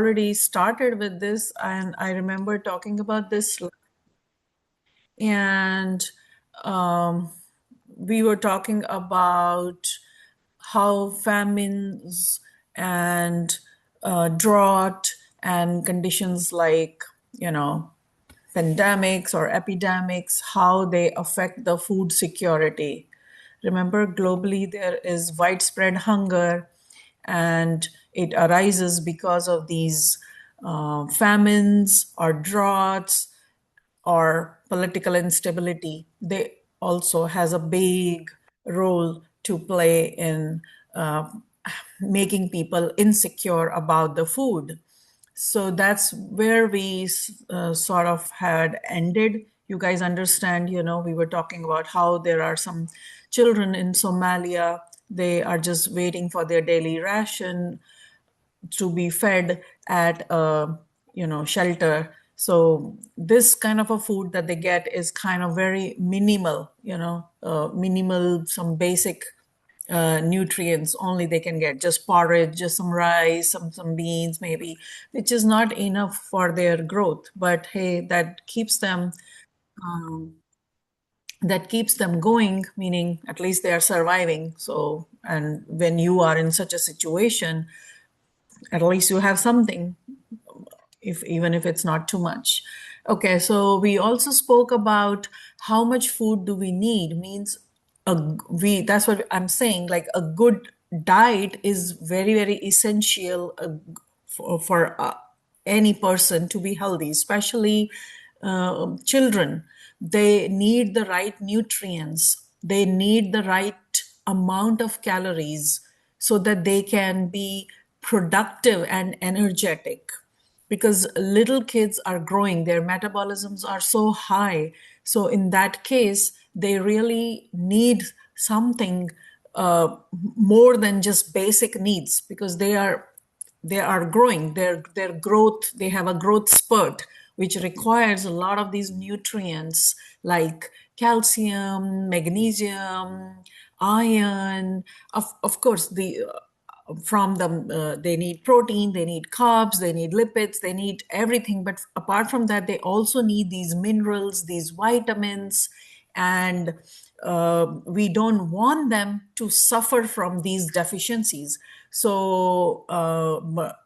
already started with this, and I remember talking about this, and um, we were talking about how famines and drought and conditions like, pandemics or epidemics, how they affect the food security. Remember, globally, there is widespread hunger, and it arises because of these famines or droughts or political instability. They also has a big role to play in uh, making people insecure about the food. So that's where we sort of had ended. You guys understand, we were talking about how there are some children in Somalia. They are just waiting for their daily ration to be fed at a shelter. So this kind of a food that they get is kind of very minimal, minimal, some basic nutrients only they can get, just porridge, just some rice, some beans maybe, which is not enough for their growth. But hey, that keeps them going, meaning at least they are surviving. So, and when you are in such a situation, at least you have something, if even if it's not too much. Okay, so we also spoke about how much food do we need, means we that's what I'm saying, like a good diet is very, very essential for any person to be healthy, especially children. They need the right nutrients, they need the right amount of calories so that they can be productive and energetic, because little kids are growing, their metabolisms are so high. So in that case, they really need something more than just basic needs, because they are growing, their growth, they have a growth spurt which requires a lot of these nutrients like calcium, magnesium, iron. Of course, the from them, they need protein, they need carbs, they need lipids, they need everything. But apart from that, they also need these minerals, these vitamins, and we don't want them to suffer from these deficiencies. So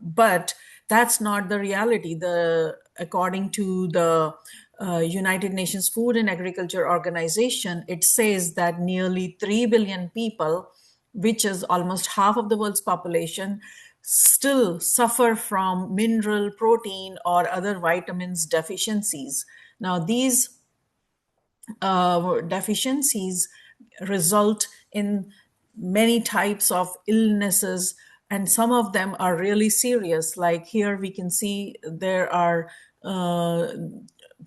but that's not the reality. The According to the United Nations Food and Agriculture Organization, it says that nearly 3 billion people, which is almost half of the world's population, still suffer from mineral, protein, or other vitamins deficiencies. Now, these deficiencies result in many types of illnesses, and some of them are really serious. Like here, we can see there are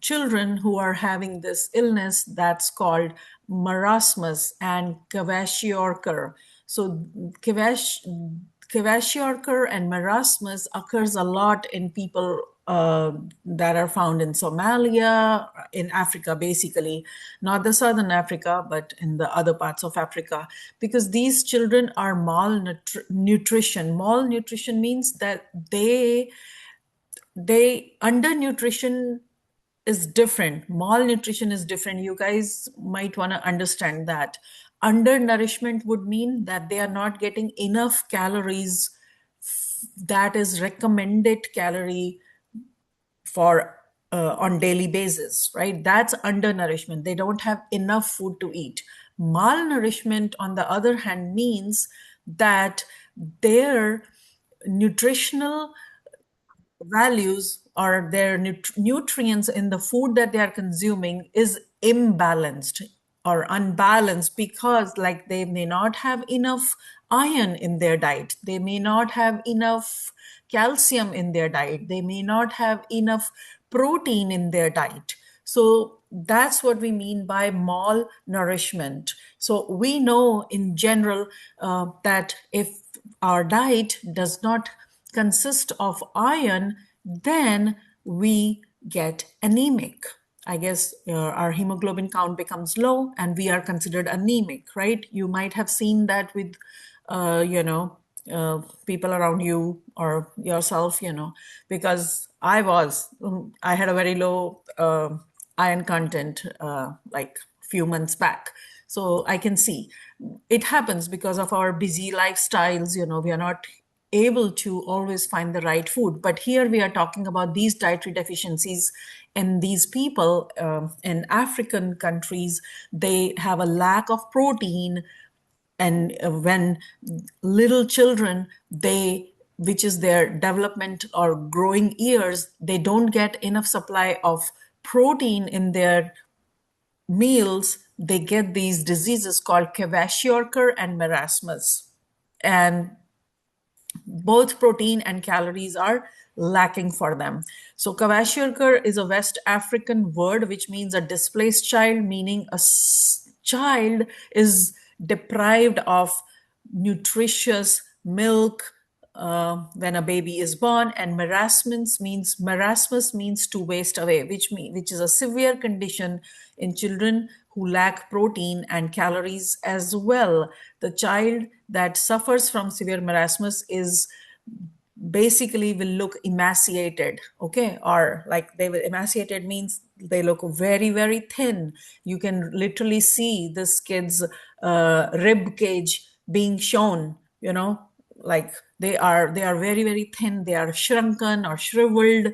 children who are having this illness that's called marasmus and kwashiorkor. So kwashiorkor and marasmus occurs a lot in people that are found in Somalia, in Africa, basically, not the Southern Africa, but in the other parts of Africa, because these children are malnutrition. Malnutrition means that they undernutrition is different. Malnutrition is different. You guys might want to understand that. Undernourishment would mean that they are not getting enough calories, that is recommended calorie for on daily basis, right? That's undernourishment. They don't have enough food to eat. Malnourishment, on the other hand, means that their nutritional values or their nutrients in the food that they are consuming is imbalanced or unbalanced, because like they may not have enough iron in their diet, they may not have enough calcium in their diet, they may not have enough protein in their diet. So that's what we mean by malnourishment. So we know in general that if our diet does not consist of iron, then we get anemic. I guess our hemoglobin count becomes low and we are considered anemic, right? You might have seen that with, people around you or yourself, because I had a very low iron content like few months back. So I can see it happens because of our busy lifestyles. We are not able to always find the right food. But here we are talking about these dietary deficiencies, and these people in African countries, they have a lack of protein. And when little children, they, which is their development or growing years, they don't get enough supply of protein in their meals, they get these diseases called kwashiorkor and marasmus. And both protein and calories are lacking for them. So kwashiorkor is a West African word which means a displaced child, meaning a child is deprived of nutritious milk when a baby is born. And marasmus means to waste away, which is a severe condition in children who lack protein and calories as well. The child that suffers from severe marasmus is basically will look emaciated, okay, or like they will, emaciated means they look very, very thin. You can literally see this kid's rib cage being shown, like they are very, very thin, they are shrunken or shriveled.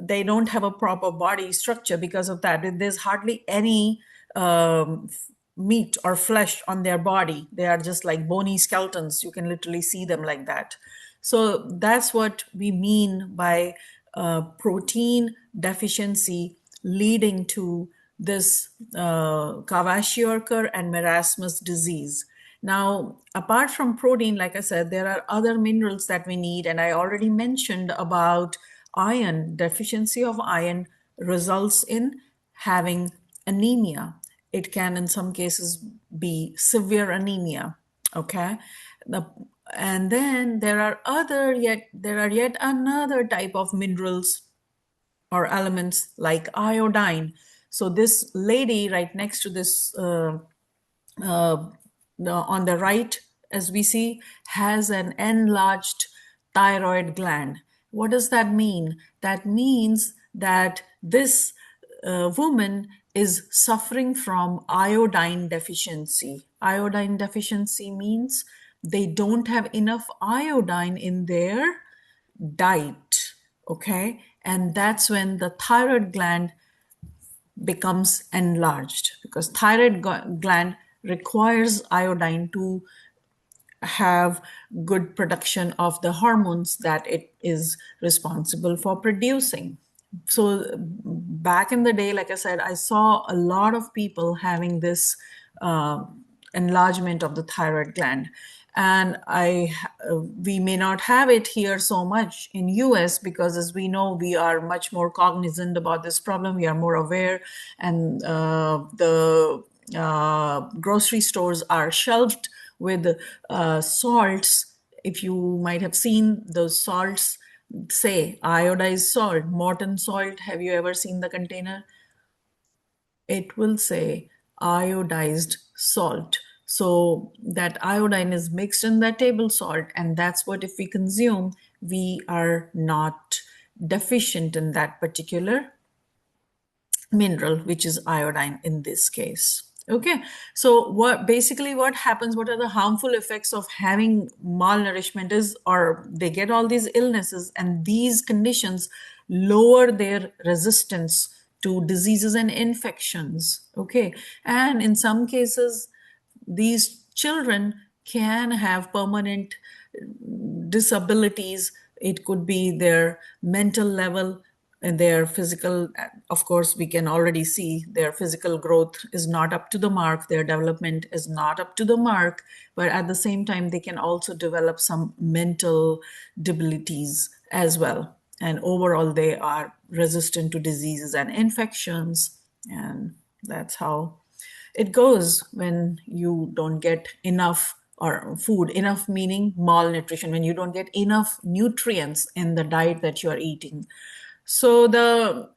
They don't have a proper body structure. Because of that, there's hardly any meat or flesh on their body. They are just like bony skeletons. You can literally see them like that. So that's what we mean by protein deficiency leading to this kwashiorkor and marasmus disease. Now, apart from protein, like I said, there are other minerals that we need. And I already mentioned about iron. Deficiency of iron results in having anemia. It can, in some cases, be severe anemia. Okay. And then there are yet another type of minerals or elements like iodine. So this lady right next to this on the right, as we see, has an enlarged thyroid gland. What does that mean? That means that this woman is suffering from iodine deficiency. Iodine deficiency means they don't have enough iodine in their diet, okay? And that's when the thyroid gland becomes enlarged, because thyroid gland requires iodine to have good production of the hormones that it is responsible for producing. So back in the day, like I said, I saw a lot of people having this enlargement of the thyroid gland. And we may not have it here so much in US, because as we know, we are much more cognizant about this problem. We are more aware, and the grocery stores are shelved with salts. If you might have seen those salts, say iodized salt, Morton salt. Have you ever seen the container? It will say iodized salt. So that iodine is mixed in that table salt, and that's what, if we consume, we are not deficient in that particular mineral, which is iodine in this case. Okay, so what happens, what are the harmful effects of having malnourishment is, or they get all these illnesses, and these conditions lower their resistance to diseases and infections. Okay, and in some cases, these children can have permanent disabilities. It could be their mental level and their physical. Of course, we can already see their physical growth is not up to the mark, their development is not up to the mark, but at the same time, they can also develop some mental debilities as well. And overall, they are resistant to diseases and infections. And that's how it goes when you don't get enough or food, enough meaning malnutrition, when you don't get enough nutrients in the diet that you are eating. So the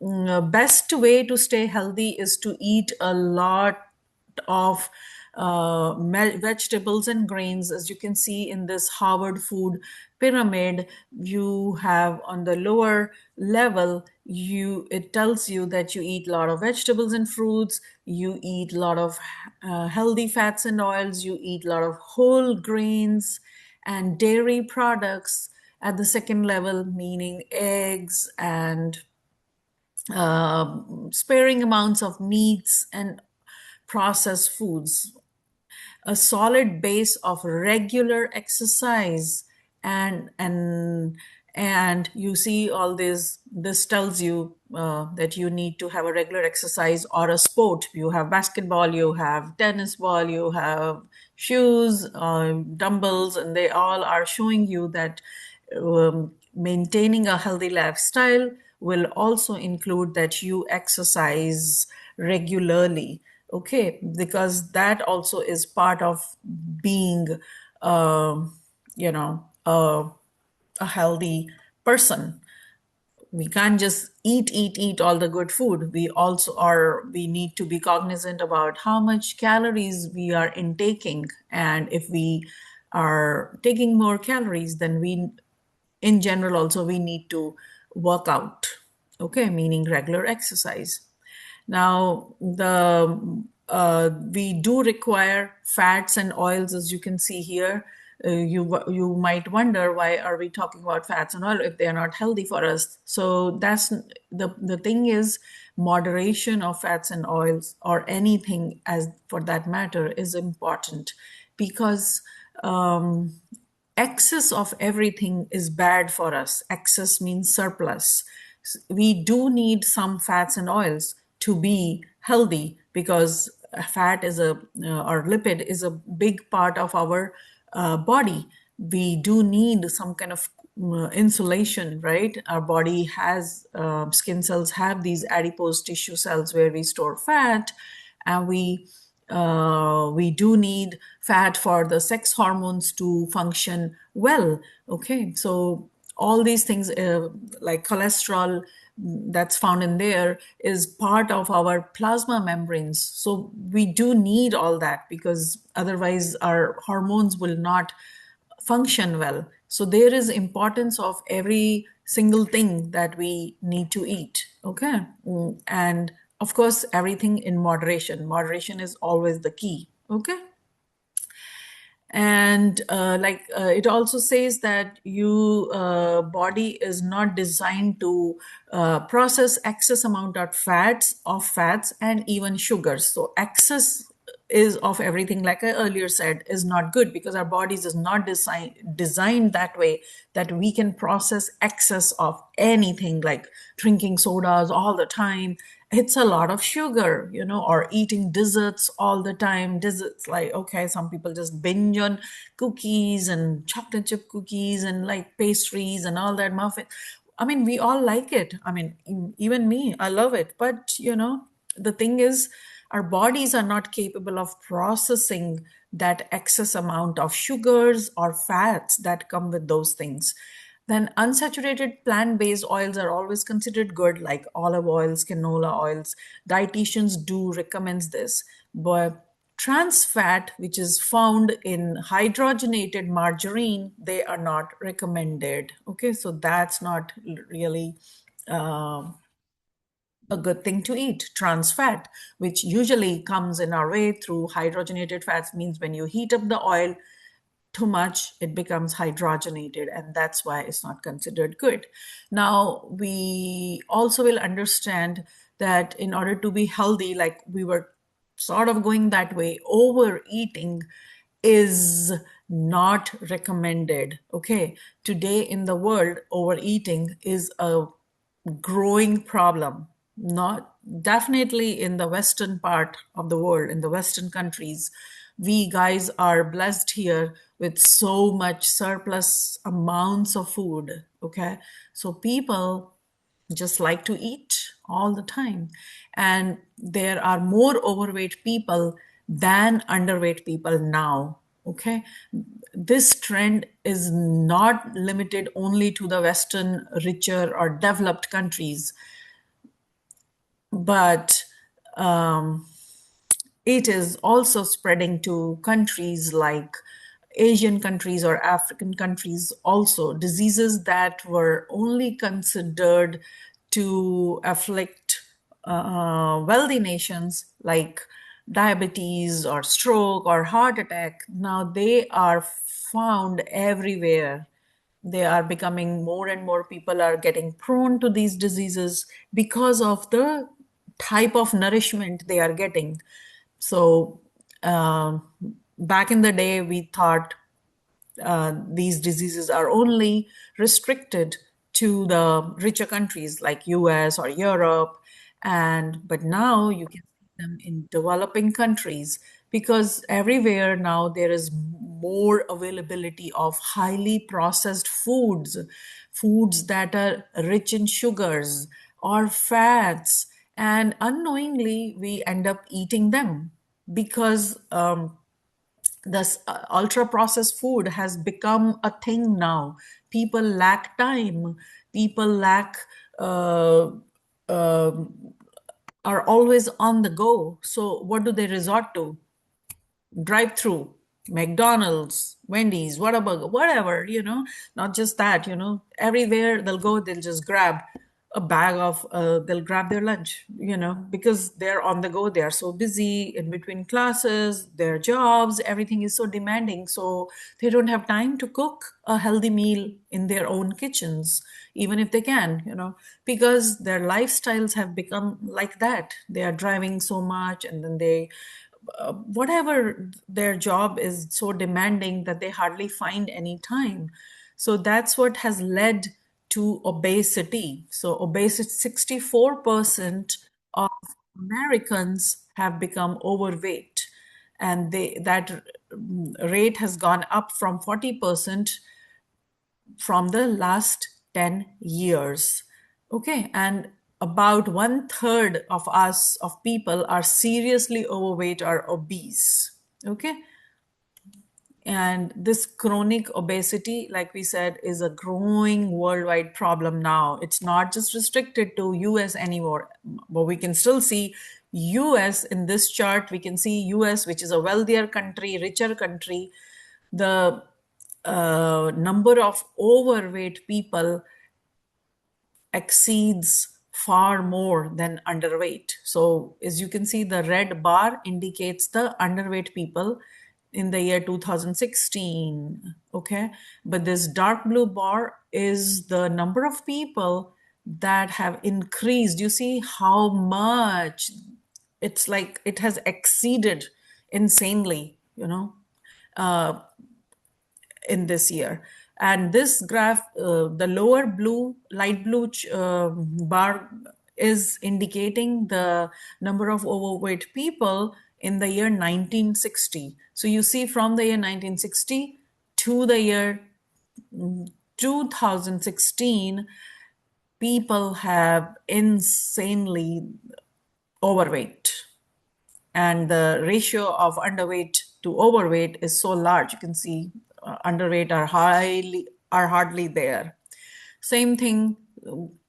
best way to stay healthy is to eat a lot of vegetables and grains. As you can see in this Harvard food pyramid, you have on the lower level, it tells you that you eat a lot of vegetables and fruits, you eat a lot of healthy fats and oils, you eat a lot of whole grains and dairy products. At the second level, meaning eggs and sparing amounts of meats and processed foods, a solid base of regular exercise, and you see all this tells you that you need to have a regular exercise or a sport. You have basketball, you have tennis ball, you have shoes, dumbbells, and they all are showing you that maintaining a healthy lifestyle will also include that you exercise regularly. Okay, because that also is part of being you know a healthy person. We can't just eat all the good food. We need to be cognizant about how much calories we are intaking, and if we are taking more calories, then we in general also we need to work out. Okay, meaning regular exercise. Now, we do require fats and oils, as you can see here. You might wonder, why are we talking about fats and oil if they are not healthy for us? So that's the thing is, moderation of fats and oils, or anything as for that matter, is important, because excess of everything is bad for us. Excess means surplus. We do need some fats and oils to be healthy, because fat is or lipid is a big part of our body. We do need some kind of insulation, right? Our body has skin cells have these adipose tissue cells where we store fat, and we do need fat for the sex hormones to function well. Okay, so all these things, like cholesterol that's found in there, is part of our plasma membranes. So we do need all that, because otherwise our hormones will not function well. So there is importance of every single thing that we need to eat. Okay. And of course, everything in moderation. Moderation is always the key. Okay. And it also says that you body is not designed to process excess amount of fats and even sugars. So excess is of everything, like I earlier said, is not good, because our bodies is not designed that way, that we can process excess of anything, like drinking sodas all the time. It's a lot of sugar, or eating desserts all the time. Desserts, like, okay, some people just binge on cookies and chocolate chip cookies and like pastries and all that muffin. I mean, we all like it. I mean, even me, I love it. But, the thing is, our bodies are not capable of processing that excess amount of sugars or fats that come with those things. Then unsaturated plant-based oils are always considered good, like olive oils, canola oils. Dietitians do recommend this. But trans fat, which is found in hydrogenated margarine, they are not recommended. Okay, so that's not really a good thing to eat. Trans fat, which usually comes in our way through hydrogenated fats, means when you heat up the oil too much, it becomes hydrogenated, and that's why it's not considered good. Now, we also will understand that in order to be healthy, like we were sort of going that way, overeating is not recommended. Okay, today in the world, overeating is a growing problem. Not definitely in the western part of the world, in the western countries, we guys are blessed here with so much surplus amounts of food. Okay, so people just like to eat all the time, and there are more overweight people than underweight people now. Okay, this trend is not limited only to the western richer or developed countries, but it is also spreading to countries like Asian countries or African countries also. Diseases that were only considered to afflict wealthy nations like diabetes or stroke or heart attack, now they are found everywhere. They are becoming more and more people are getting prone to these diseases because of the type of nourishment they are getting. So uh, back in the day, we thought these diseases are only restricted to the richer countries like US or Europe, and but now you can see them in developing countries because everywhere now there is more availability of highly processed foods, foods that are rich in sugars or fats, and unknowingly we end up eating them because this ultra processed food has become a thing now. People lack time, people lack uh, uh, are always on the go, so what do they resort to? Drive through, McDonald's, Wendy's, Whataburger, whatever, not just that, everywhere they'll go, they'll just grab a bag of, they'll grab their lunch, because they're on the go. They are so busy in between classes, their jobs, everything is so demanding. So they don't have time to cook a healthy meal in their own kitchens, even if they can, because their lifestyles have become like that. They are driving so much and then they whatever their job is so demanding that they hardly find any time. So that's what has led to obesity. So obesity, 64% of Americans have become overweight, and that rate has gone up from 40% from the last 10 years. Okay. And about one third of us, of people, are seriously overweight or obese. Okay. And this chronic obesity, like we said, is a growing worldwide problem now. It's not just restricted to US anymore, but we can still see US in this chart. We can see US, which is a wealthier country, richer country. The number of overweight people exceeds far more than underweight. So, as you can see, the red bar indicates the underweight people in the year 2016. Okay. But this dark blue bar is the number of people that have increased. You see how much it's like it has exceeded insanely, in this year. And this graph, the lower blue, light blue bar is indicating the number of overweight people in the year 1960. So you see from the year 1960 to the year 2016, people have insanely overweight, and the ratio of underweight to overweight is so large. You can see underweight are hardly there. Same thing,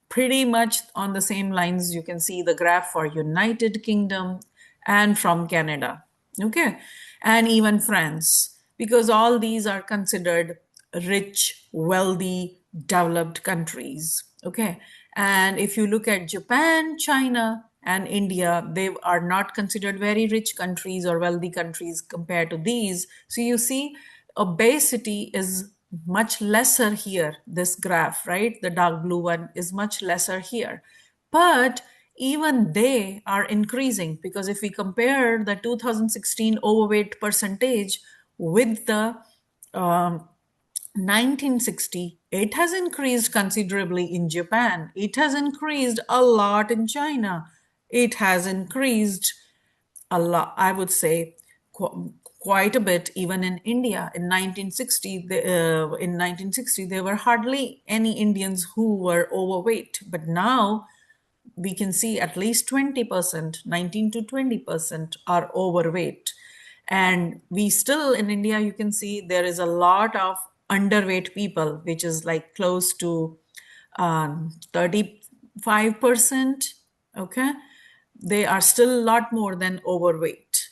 pretty much on the same lines. You can see the graph for United Kingdom and from Canada. Okay. And even France, because all these are considered rich, wealthy, developed countries. Okay. And if you look at Japan, China, and India, they are not considered very rich countries or wealthy countries compared to these. So you see, obesity is much lesser here, this graph, right? The dark blue one is much lesser here. But even they are increasing, because if we compare the 2016 overweight percentage with the um, 1960, it has increased considerably in Japan. It has increased a lot in China. It has increased a lot, I would say, quite a bit even in India. In 1960, there were hardly any Indians who were overweight, but now we can see at least 20%, 19 to 20% are overweight. And we still in India, you can see there is a lot of underweight people, which is like close to 35%. Okay. They are still a lot more than overweight.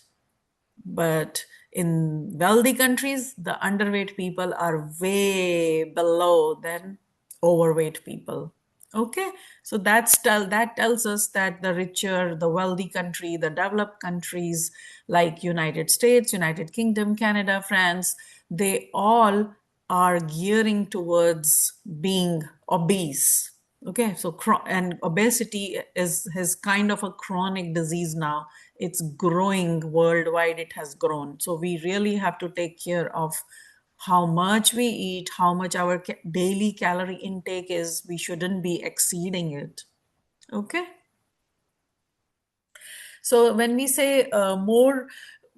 But in wealthy countries, the underweight people are way below than overweight people. Okay, so that tells us that the richer, the wealthy country, the developed countries like United States, United Kingdom, Canada, France, they all are gearing towards being obese. Okay, so and obesity is kind of a chronic disease now. It's growing worldwide. It has grown. So we really have to take care of how much we eat, how much our daily calorie intake is. We shouldn't be exceeding it. Okay. So when we say more,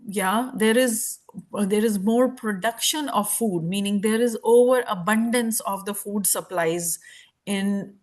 yeah, there is more production of food, meaning there is overabundance of the food supplies in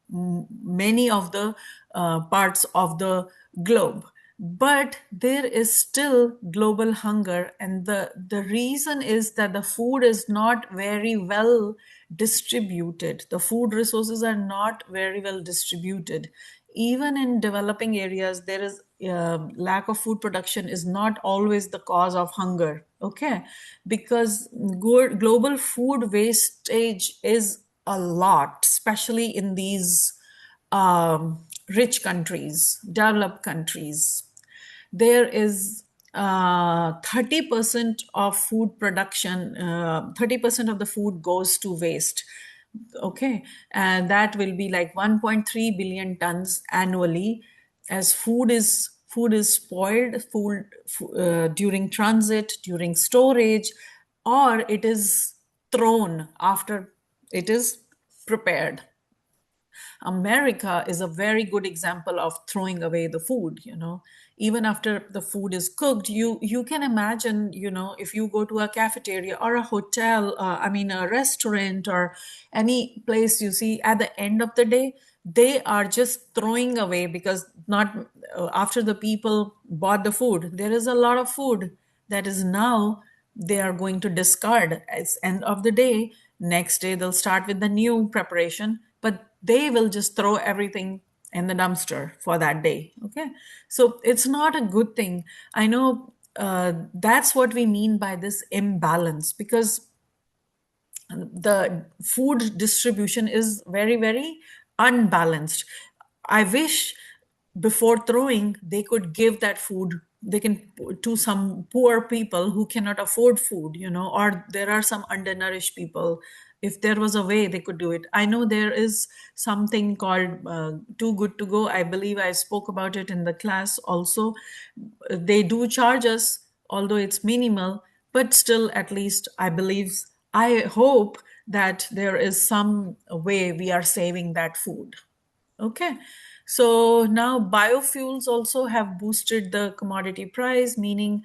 many of the parts of the globe. But there is still global hunger, and the reason is that the food is not very well distributed. The food resources are not very well distributed. Even in developing areas, there is lack of food production is not always the cause of hunger. Okay, because global food wastage is a lot, especially in these rich countries, developed countries. There is 30% of food production, 30% of the food goes to waste. Okay, and that will be like 1.3 billion tons annually, as food is spoiled, during transit, during storage, or it is thrown after it is prepared. America is a very good example of throwing away the food, even after the food is cooked. You can imagine, if you go to a cafeteria or a hotel, I mean a restaurant or any place, you see at the end of the day they are just throwing away, because not after the people bought the food, there is a lot of food that is now they are going to discard. It's end of the day. Next day they'll start with the new preparation, but they will just throw everything in the dumpster for that day. Okay, so it's not a good thing. I know that's what we mean by this imbalance, because the food distribution is very, very unbalanced. I wish before throwing they could give that food, they can to some poor people who cannot afford food, or there are some undernourished people. If there was a way they could do it. I know there is something called Too Good to Go. I believe I spoke about it in the class also. They do charge us, although it's minimal, but still, at least I believe, I hope that there is some way we are saving that food. Okay. So now biofuels also have boosted the commodity price, meaning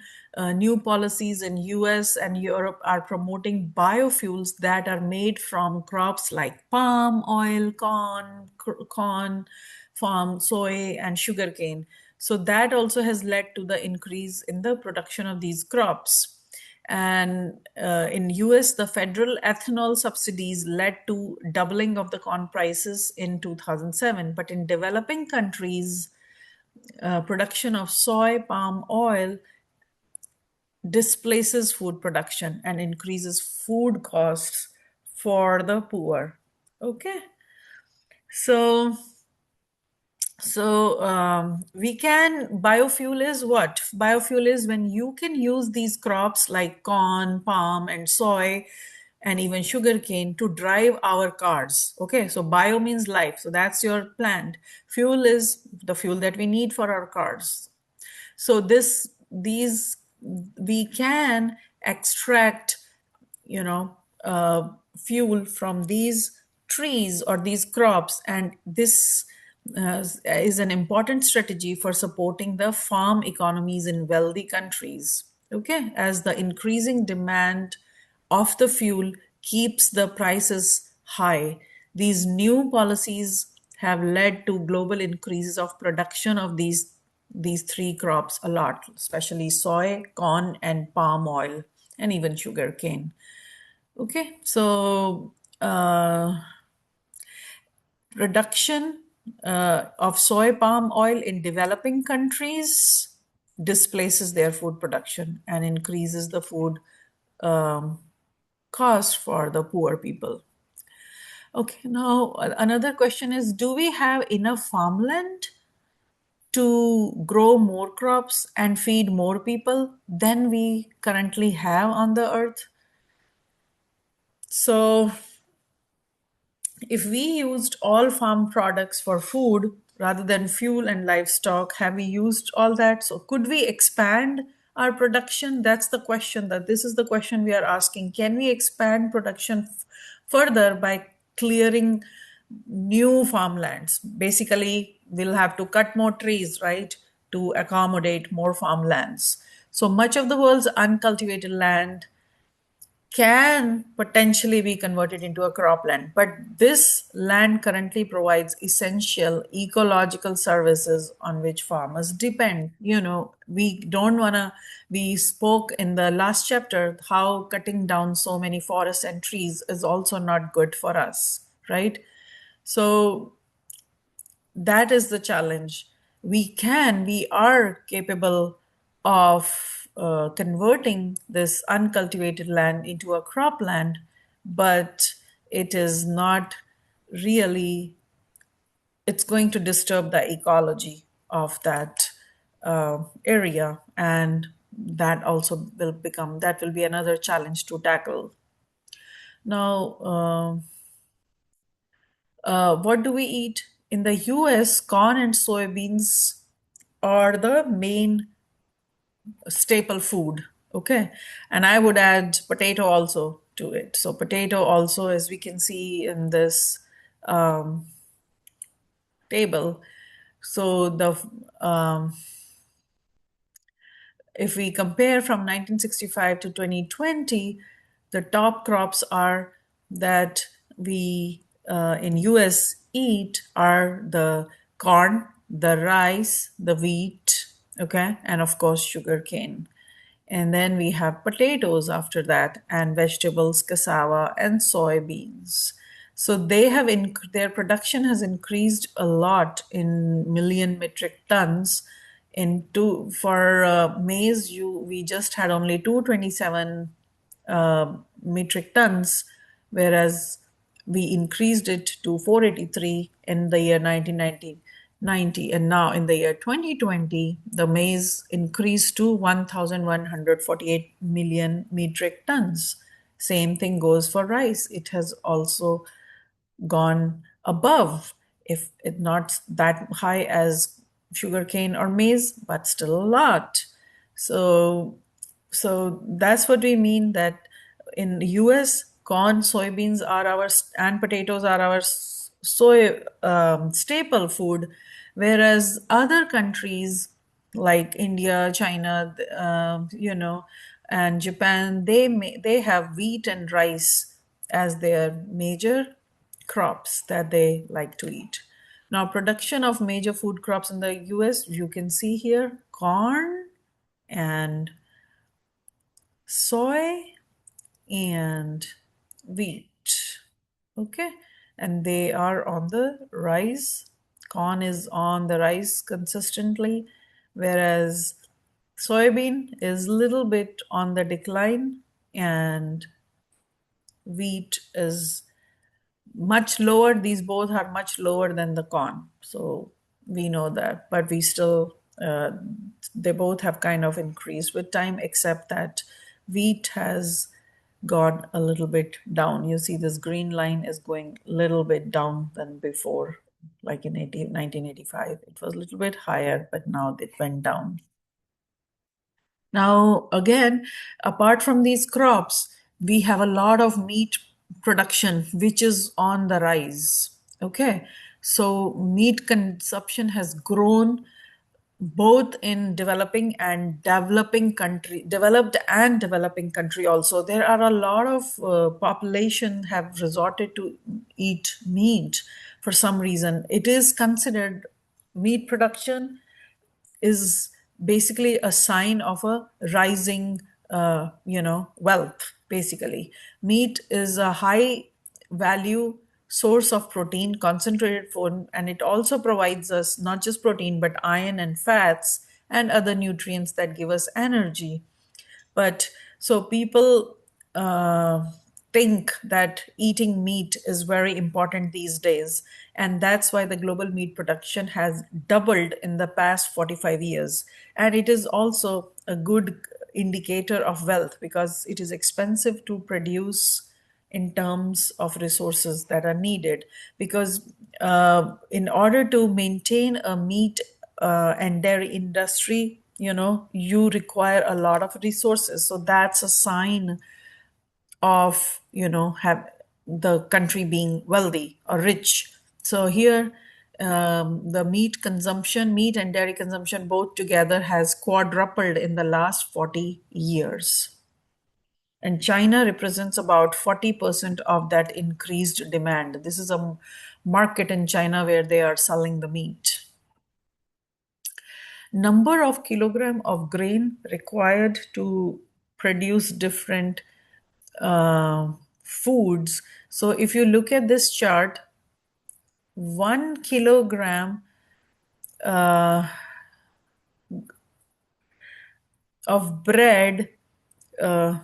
new policies in US and Europe are promoting biofuels that are made from crops like palm oil, corn, farm, soy, and sugarcane. So that also has led to the increase in the production of these crops. And in US, the federal ethanol subsidies led to doubling of the corn prices in 2007. But in developing countries, production of soy, palm oil displaces food production and increases food costs for the poor. Okay, so we can, biofuel is what? Biofuel is when you can use these crops like corn, palm, and soy, and even sugarcane to drive our cars. Okay, so bio means life. So that's your plant. Fuel is the fuel that we need for our cars. So these we can extract, you know, fuel from these trees or these crops, and this is an important strategy for supporting the farm economies in wealthy countries. Okay, as the increasing demand of the fuel keeps the prices high, these new policies have led to global increases of production of these three crops a lot, especially soy, corn, and palm oil, and even sugar cane. Okay, so production of soy palm oil in developing countries. displaces their food production and increases the food um, cost for the poor people. Okay, now another question is, do we have enough farmland to grow more crops and feed more people than we currently have on the earth? So if we used all farm products for food rather than fuel and livestock, have we used all that? So could we expand our production? That's the question. That this is the question we are asking. Can we expand production further by clearing new farmlands? Basically, we'll have to cut more trees, right, to accommodate more farmlands. So much of the world's uncultivated land can potentially be converted into a cropland. But this land currently provides essential ecological services on which farmers depend. We don't want to, we spoke in the last chapter how cutting down so many forests and trees is also not good for us, right? So that is the challenge. We are capable of converting this uncultivated land into a cropland, but it is not really, it's going to disturb the ecology of that area. And that also that will be another challenge to tackle. Now, what do we eat? In the US, corn and soybeans are the main staple food. Okay. And I would add potato also to it. So, potato also, as we can see in this um, table, so um, if we compare from 1965 to 2020, the top crops are that we in US eat are the corn, the rice, the wheat, okay, and of course sugarcane. And then we have potatoes after that, and vegetables, cassava, and soybeans. So their production has increased a lot in million metric tons. For maize, we just had only 227 metric tons, whereas we increased it to 483 in the year 1990. And now in the year 2020, the maize increased to 1,148 million metric tons. Same thing goes for rice. It has also gone above, if it not that high as sugarcane or maize, but still a lot. So, so that's what we mean that in the US, corn, soybeans are and potatoes are our soy staple food, whereas other countries like India, China, and Japan, they have wheat and rice as their major crops that they like to eat. Now, production of major food crops in the US, you can see here corn and soy and wheat. Okay, and they are on the rise. Corn is on the rise consistently, whereas soybean is a little bit on the decline, and wheat is much lower. These both are much lower than the corn. So we know that, but we still, they both have kind of increased with time, except that wheat has gone a little bit down. You see, this green line is going a little bit down than before, like in 1985. It was a little bit higher, but now it went down. Now, again, apart from these crops, we have a lot of meat production, which is on the rise. Okay. So, meat consumption has grown both in developed and developing country also. There are a lot of population have resorted to eat meat for some reason. It is considered, meat production is basically a sign of a rising, wealth. Basically, meat is a high value source of protein, concentrated form, and it also provides us not just protein but iron and fats and other nutrients that give us energy. But so people uh, think that eating meat is very important these days. And that's why the global meat production has doubled in the past 45 years. And it is also a good indicator of wealth because it is expensive to produce in terms of resources that are needed. Because in order to maintain a meat and dairy industry, you require a lot of resources. So that's a sign of, have the country being wealthy or rich. So here, the meat and dairy consumption both together has quadrupled in the last 40 years. And China represents about 40% of that increased demand. This is a market in China where they are selling the meat. Number of kilogram of grain required to produce different foods. So if you look at this chart, 1 kilogram of bread uh,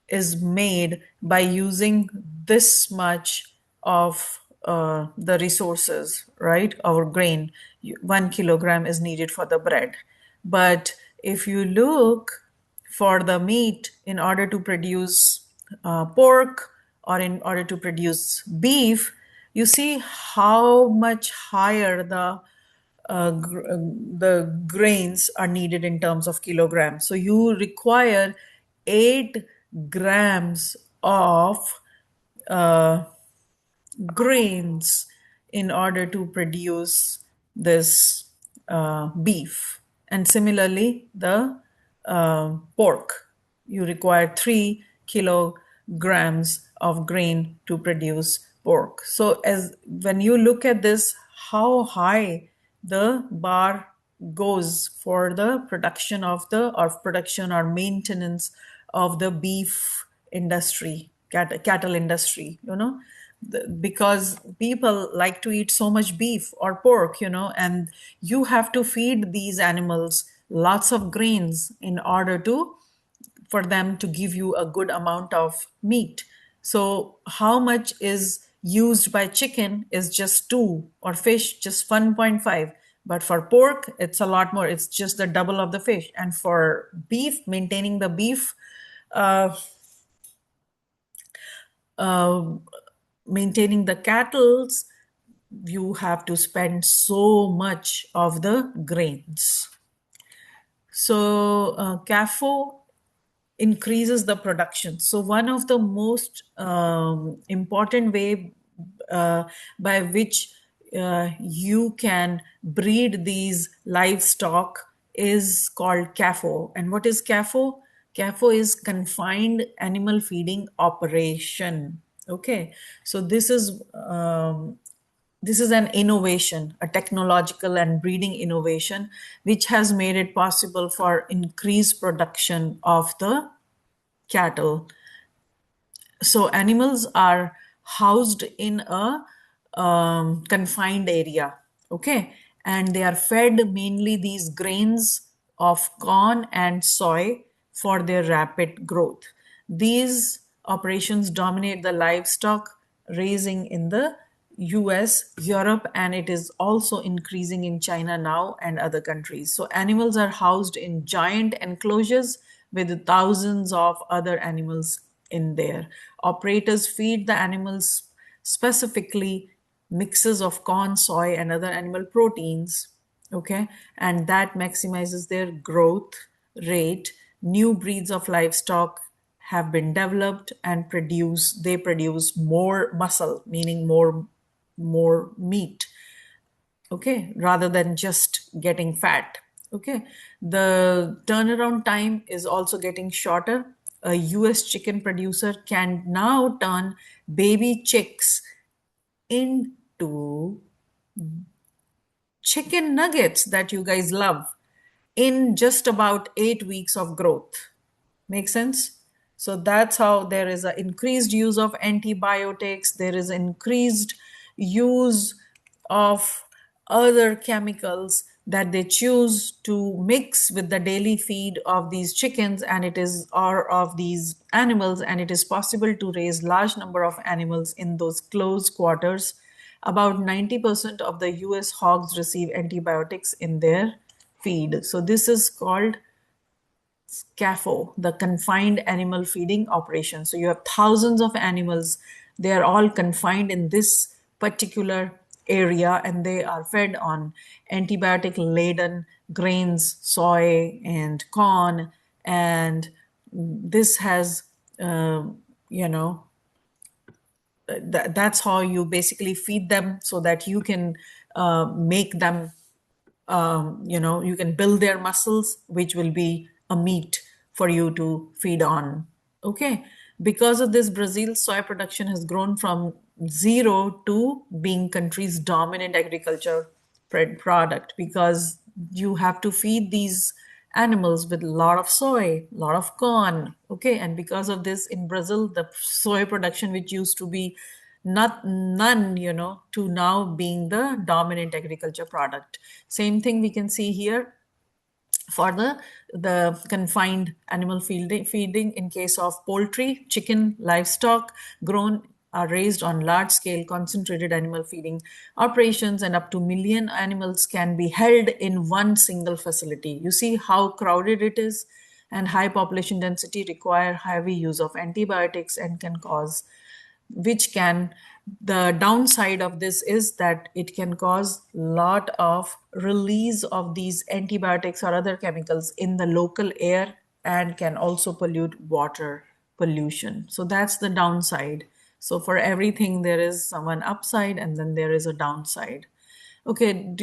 is made by using this much of the resources, right? Our grain, 1 kilogram is needed for the bread. But if you look for the meat, in order to produce pork or in order to produce beef, you see how much higher the grains are needed in terms of kilograms. So you require 8 grams of uh, grains in order to produce this beef. And similarly, the pork, you require 3 kilograms of grain to produce pork. So as when you look at this, how high the bar goes for the production or maintenance of the beef industry, cattle industry, because people like to eat so much beef or pork, and you have to feed these animals lots of grains in order to for them to give you a good amount of meat. So how much is used by chicken is just 2, or fish just 1.5. But for pork, it's a lot more. It's just the double of the fish. And for beef, maintaining the beef, uh, maintaining the cattle, you have to spend so much of the grains. So CAFO increases the production. So one of the most important way by which you can breed these livestock is called CAFO. And what is CAFO? CAFO is confined animal feeding operation. Okay, so this is an innovation, a technological and breeding innovation, which has made it possible for increased production of the cattle. So animals are housed in a confined area, okay, and they are fed mainly these grains of corn and soy for their rapid growth. These operations dominate the livestock raising in the US, Europe, and it is also increasing in China now and other countries. So animals are housed in giant enclosures with thousands of other animals in there. Operators feed the animals specifically mixes of corn, soy, and other animal proteins, okay, and that maximizes their growth rate. New breeds of livestock have been developed and produce more muscle, meaning more meat, okay, rather than just getting fat. Okay, the turnaround time is also getting shorter. A US chicken producer can now turn baby chicks into chicken nuggets that you guys love in just about 8 weeks of growth. Make sense? So that's how there is an increased use of antibiotics, there is increased use of other chemicals that they choose to mix with the daily feed of these chickens and it is or of these animals, and it is possible to raise large number of animals in those closed quarters. About 90% of the US hogs receive antibiotics in their feed. So this is called CAFO, the confined animal feeding operation. So you have thousands of animals, they are all confined in this particular area and they are fed on antibiotic laden grains, soy, and corn. And this has, uh, you know, that's how you basically feed them so that you can make them you can build their muscles, which will be a meat for you to feed on. Okay. Because of this, Brazil's soy production has grown from zero to being country's dominant agriculture product, because you have to feed these animals with a lot of soy, a lot of corn. Okay. And because of this, in Brazil, the soy production, which used to be not none, to now being the dominant agriculture product. Same thing we can see here for the confined animal feeding in case of poultry, chicken, livestock grown are raised on large scale concentrated animal feeding operations, and up to million animals can be held in one single facility. You see how crowded it is, and high population density require heavy use of antibiotics and can cause which can the downside of this is that it can cause lot of release of these antibiotics or other chemicals in the local air and can also pollute water pollution. So that's the downside. So for everything there is someone upside and then there is a downside. Okay,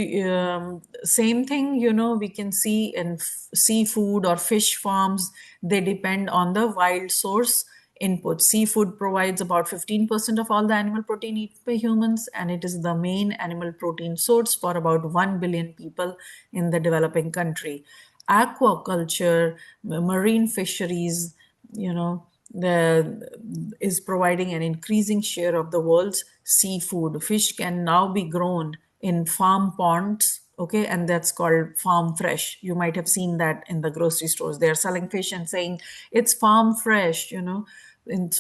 same thing, we can see in seafood or fish farms, they depend on the wild source input. Seafood provides about 15% of all the animal protein eaten by humans, and it is the main animal protein source for about 1 billion people in the developing country. Aquaculture, marine fisheries, the is providing an increasing share of the world's seafood. Fish can now be grown in farm ponds, okay, and that's called farm fresh. You might have seen that in the grocery stores. They're selling fish and saying it's farm fresh, so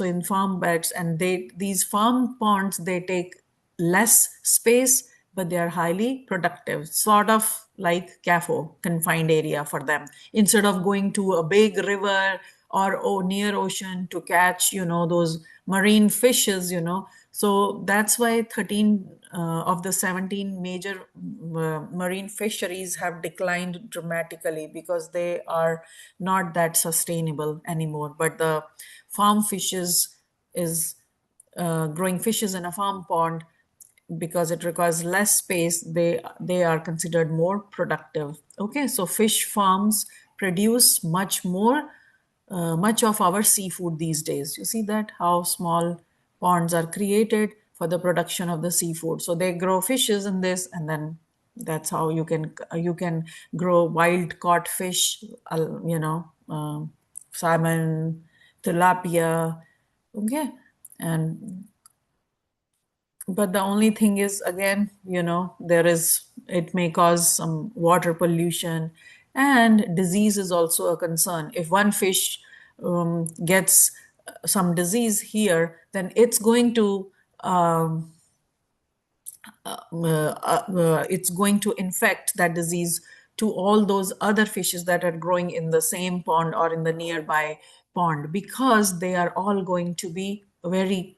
in farm beds, and these farm ponds, they take less space, but they are highly productive, sort of like CAFO, confined area for them. Instead of going to a big river or near ocean to catch, those marine fishes, So that's why 13 of the 17 major marine fisheries have declined dramatically because they are not that sustainable anymore. But the farm fishes is growing fishes in a farm pond, because it requires less space, they are considered more productive. Okay, so fish farms produce much of our seafood these days. You see that how small ponds are created for the production of the seafood. So they grow fishes in this, and then that's how you can grow wild caught fish, salmon, tilapia. Okay, and but the only thing is, again, it may cause some water pollution, and disease is also a concern. If one fish gets some disease here, then it's going to infect that disease to all those other fishes that are growing in the same pond or in the nearby pond, because they are all going to be very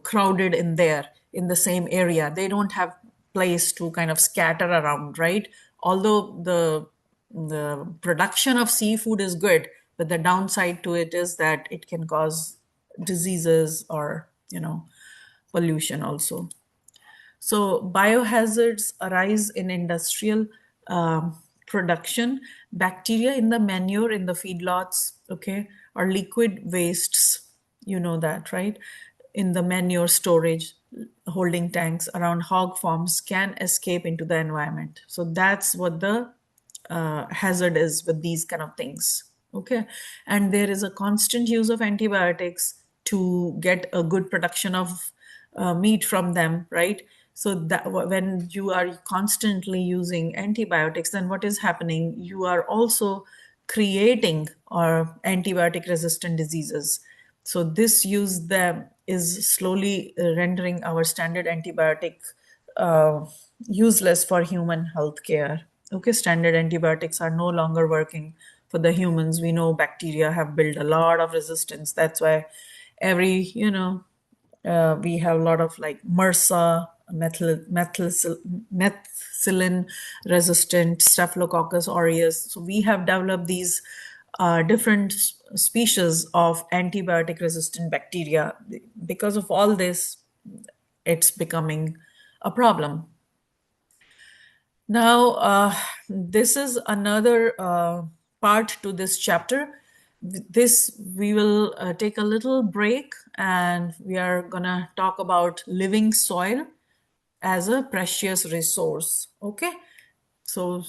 crowded in the same area. They don't have place to kind of scatter around, right? Although the production of seafood is good, but the downside to it is that it can cause diseases or pollution also. So biohazards arise in industrial production, bacteria in the manure in the feedlots, okay, or liquid wastes, you know that, right? In the manure storage holding tanks around hog farms can escape into the environment. So that's what the hazard is with these kind of things. Okay, and there is a constant use of antibiotics to get a good production of meat from them, right? So that when you are constantly using antibiotics, then what is happening? You are also creating or antibiotic resistant diseases. So this use them is slowly rendering our standard antibiotic uh, useless for human healthcare. Okay, standard antibiotics are no longer working for the humans. We know bacteria have built a lot of resistance. That's why every, we have a lot of like MRSA, methicillin resistant Staphylococcus aureus. So we have developed these different species of antibiotic resistant bacteria. Because of all this, it's becoming a problem. Now, this is another part to this chapter. This we will take a little break, and we are gonna talk about living soil as a precious resource. Okay, so